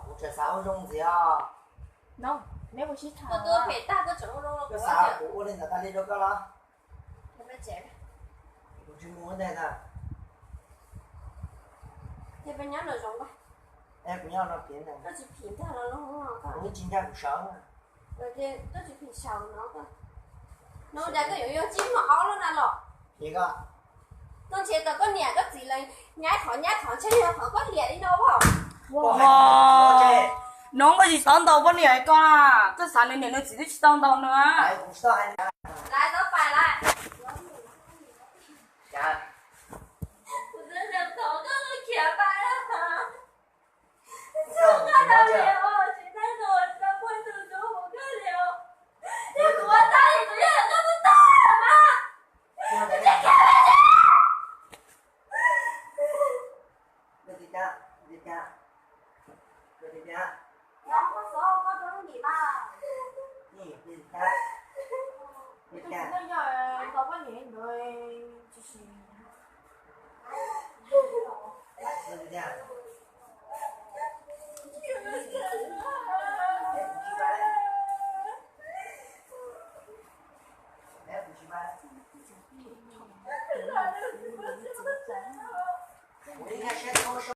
不吃烧融子呀？喏，你不是他。我都陪大个整容了，有啥锅的？那你就搞了。你们这个，不吃馍的噻。这边伢那种吧，哎，不要那偏的。那就平它了，弄好看。我今天不烧啊。那就平烧那个，那那个又有鸡毛了那了。这个。当前这个两个只能伢看起来好个脸的好不好？哇！弄个是上到不了个啦，这3年都自己去上到呢。哎，不知道还。来，都摆来。呀。我真想头个都开摆了。就看到没有？现在是我的关注度5个流，你给我打你不要这么大吗？你开门去！然后说我等你吧。你那要到半年对，就是。我应该先从